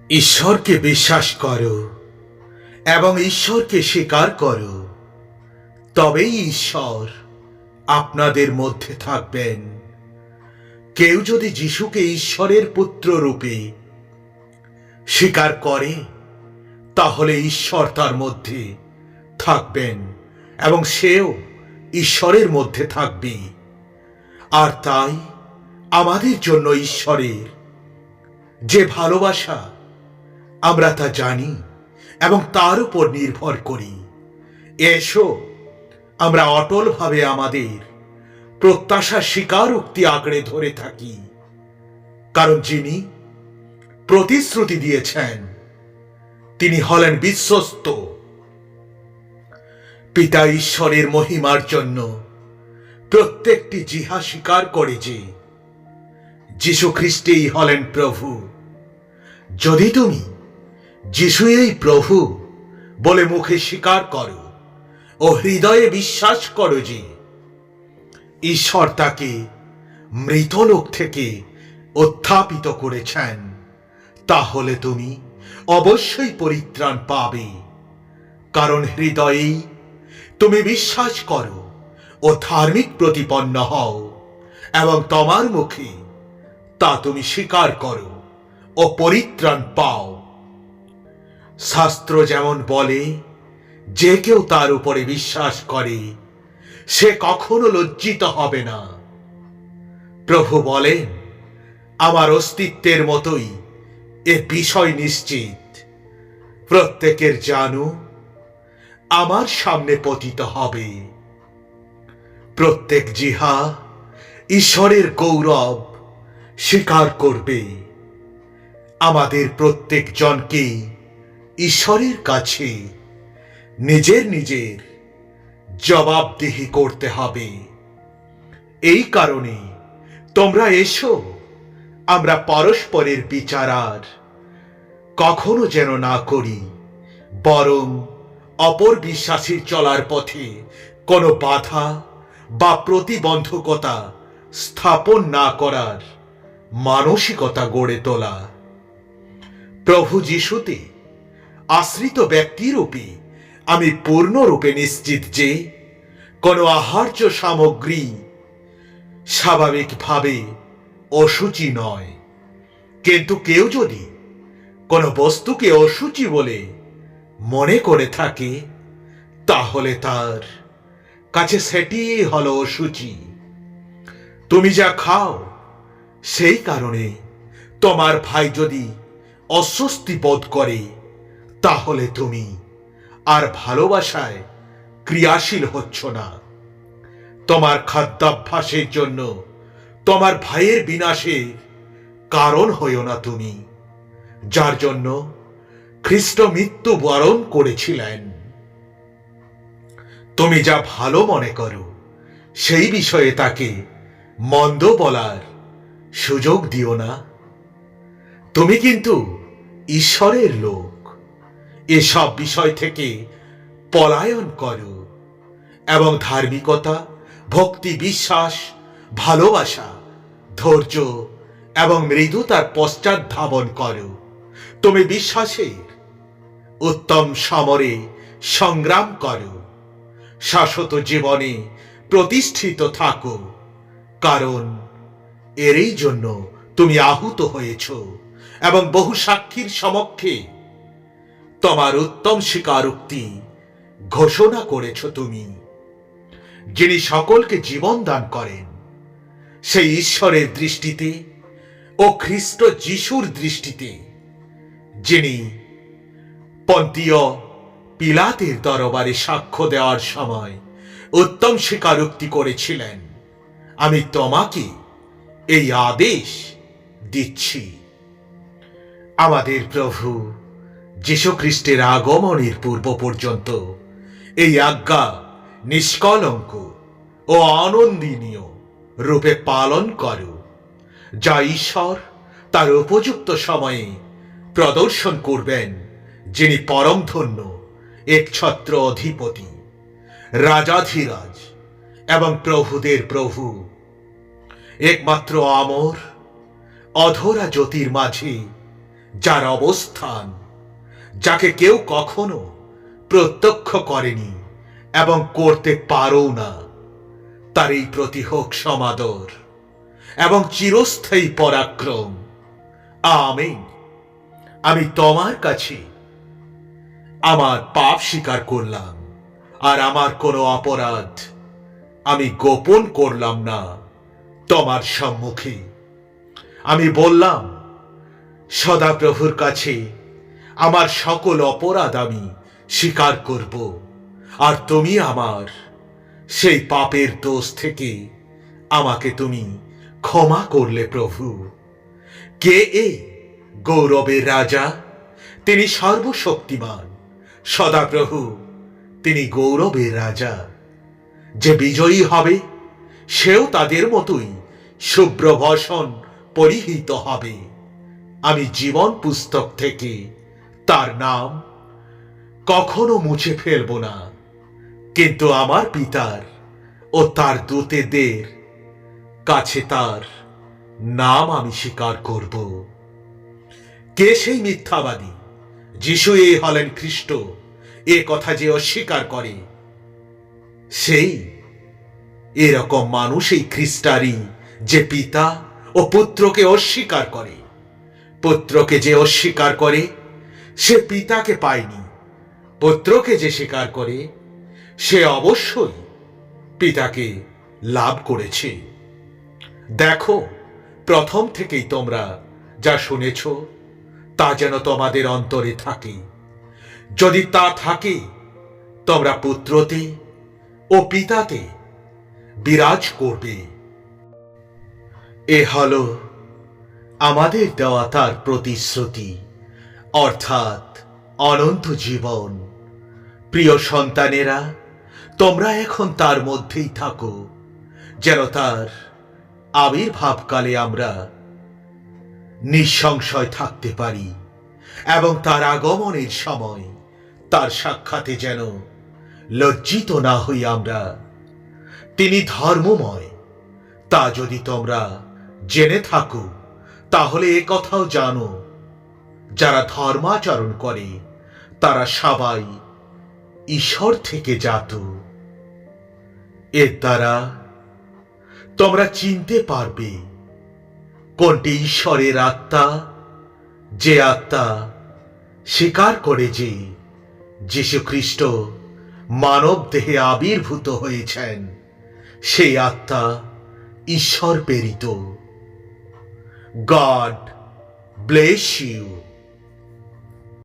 ঈশ্বরকে বিশ্বাস করো এবং ঈশ্বরকে স্বীকার করো, তবেই ঈশ্বর আপনাদের মধ্যে থাকবেন। কেউ যদি যিশুকে ঈশ্বরের পুত্র রূপে স্বীকার করে, তাহলে ঈশ্বর তার মধ্যে থাকবেন এবং সেও ঈশ্বরের মধ্যে থাকবে। আর তাই আমাদের জন্য ঈশ্বরের যে ভালোবাসা, আমরা তা জানি এবং তার উপর নির্ভর করি। এসো আমরা অটলভাবে আমাদের প্রত্যাশা স্বীকারোক্তি আঁকড়ে ধরে থাকি, কারণ যিনি প্রতিশ্রুতি দিয়েছেন তিনি হলেন বিশ্বস্ত। পিতা ঈশ্বরের মহিমার জন্য প্রত্যেকটি জিহ্বা স্বীকার করে যে যীশু খ্রিস্টই হলেন প্রভু। যদি তুমি যিশুই প্রভু বলে মুখে স্বীকার করো ও হৃদয়ে বিশ্বাস করো যে ঈশ্বর তাকে মৃতলোক থেকে উত্থাপিত করেছেন, তাহলে তুমি অবশ্যই পরিত্রাণ পাবে। কারণ হৃদয়েই তুমি বিশ্বাস করো ও ধার্মিক প্রতিপন্ন হও এবং তোমার মুখে তা তুমি স্বীকার করো ও পরিত্রাণ পাও। শাস্ত্র যেমন বলে, যে কেউ তার উপরে বিশ্বাস করে সে কখনো লজ্জিত হবে না। প্রভু বলেন, আমার অস্তিত্বের মতোই এ বিষয় নিশ্চিত, প্রত্যেকের জানু আমার সামনে পতিত হবে। প্রত্যেক জিহ্বা ঈশ্বরের গৌরব স্বীকার করবে। আমাদের প্রত্যেক জনকে ঈশ্বরের কাছে নিজের নিজের জবাবদিহি করতে হবে। এই কারণে তোমরা এসো, আমরা পরস্পরের বিচার আর কখনো যেন না করি, বরং অপর বিশ্বাসীর চলার পথে কোনো বাধা বা প্রতিবন্ধকতা স্থাপন না করার মানসিকতা গড়ে তোলা। প্রভু যিশুতে আশ্রিত ব্যক্তিরূপে আমি পূর্ণরূপে নিশ্চিত যে কোনো আহার্য সামগ্রী স্বাভাবিকভাবে অশুচি নয়, কিন্তু কেউ যদি কোনো বস্তুকে অশুচি বলে মনে করে থাকে, তাহলে তার কাছে সেটি হলো অশুচি। তুমি যা খাও সেই কারণে তোমার ভাই যদি অস্বস্তি বোধ করে, তাহলে তুমি আর ভালোবাসায় ক্রিয়াশীল হচ্ছ না। তোমার খাদ্যাভ্যাসের জন্য তোমার ভাইয়ের বিনাশের কারণ হইও না তুমি, যার জন্য খ্রিস্ট মৃত্যু বরণ করেছিলেন। তুমি যা ভালো মনে করো সেই বিষয়ে তাকে মন্দ বলার সুযোগ দিও না। তুমি কিন্তু ঈশ্বরের লোক। এসব বিষয় থেকে পলায়ন করো এবং ধার্মিকতা, ভক্তি, বিশ্বাস, ভালোবাসা, ধৈর্য এবং মৃদুতার পশ্চাৎ ধাবন করো। তুমি বিশ্বাসের উত্তম সমরে সংগ্রাম করো, শাশ্বত জীবনে প্রতিষ্ঠিত থাকো, কারণ এরই জন্য তুমি আহুত হয়েছ এবং বহু সাক্ষীর সমক্ষে তোমার উত্তম স্বীকারোক্তি ঘোষণা করেছ। তুমি যিনি সকলকে জীবন দান করেন, সেই ঈশ্বরের দৃষ্টিতে ও খ্রিস্ট যিশুর দৃষ্টিতে, যিনি পন্তীয় পিলাতের দরবারে সাক্ষ্য দেওয়ার সময় উত্তম স্বীকারোক্তি করেছিলেন, আমি তোমাকে এই আদেশ দিচ্ছি। আমাদের প্রভু যীশু খ্রিস্টের আগমনের পূর্ব পর্যন্ত এই আজ্ঞা নিষ্কলঙ্ক ও অনন্দিনীয় রূপে পালন করো, যা ঈশ্বর তার উপযুক্ত সময়ে প্রদর্শন করবেন, যিনি পরম ধন্য, একছত্র অধিপতি, রাজাধিরাজ এবং প্রভুদের প্রভু, একমাত্র অমর অধরা জ্যোতির মাঝে যার অবস্থান, যাকে কেউ কখনো প্রত্যক্ষ করেনি এবং করতে পারও না, তার এই প্রতি হোক সমাদর এবং চিরস্থায়ী পরাক্রম। আমিন। আমি তোমার কাছে আমার পাপ স্বীকার করলাম, আর আমার কোনো অপরাধ আমি গোপন করলাম না তোমার সম্মুখে। আমি বললাম, সদাপ্রভুর কাছে আমার সকল অপরাধ আমি স্বীকার করব, আর তুমি আমার সেই পাপের দোষ থেকে আমাকে তুমি ক্ষমা করলে প্রভু। কে এই গৌরবের রাজা? তিনি সর্বশক্তিমান সদাপ্রভু, তিনি গৌরবের রাজা। যে বিজয়ী হবে সেও তাদের মতোই শুভ্রভূষণ পরিহিত হবে। আমি জীবন পুস্তক থেকে তার নাম কখনো মুছে ফেলব না, কিন্তু আমার পিতার ও তার দূতেদের কাছে তার নাম আমি স্বীকার করব। কে সেই মিথ্যাবাদী? যিশু এই হলেন খ্রিস্ট, এ কথা যে অস্বীকার করে, সেই এরকম মানুষ এই খ্রিস্টারই, যে পিতা ও পুত্রকে অস্বীকার করে। পুত্রকে যে অস্বীকার করে সে পিতাকে পায়নি, পুত্রকে যে স্বীকার করে সে অবশ্যই পিতাকে লাভ করেছে। দেখো, প্রথম থেকেই তোমরা যা শুনেছ তা যেন তোমাদের অন্তরে থাকে। যদি তা থাকে, তোমরা পুত্রতে ও পিতাতে বিরাজ করবে। এ হলো আমাদের দেওয়া তার প্রতিশ্রুতি, অর্থাৎ অনন্ত জীবন। প্রিয় সন্তানেরা, তোমরা এখন তার মধ্যেই থাকো, যেন তার আবির্ভাবকালে আমরা নিঃসংশয় থাকতে পারি, এবং তার আগমনের সময় তার সাক্ষাতে যেন লজ্জিত না হই আমরা। তিনি ধর্মময়, তা যদি তোমরা জেনে থাকো, তাহলে এ কথাও জানো, যারা ধর্মাচরণ করে তারা সবাই ঈশ্বর থেকে জাত। এর দ্বারা তোমরা চিনতে পারবে কোনটি ঈশ্বরের আত্মা, যে আত্মা স্বীকার করে যে যীশু খ্রিস্ট মানব দেহে আবির্ভূত হয়েছেন, সেই আত্মা ঈশ্বর প্রেরিত। God bless you.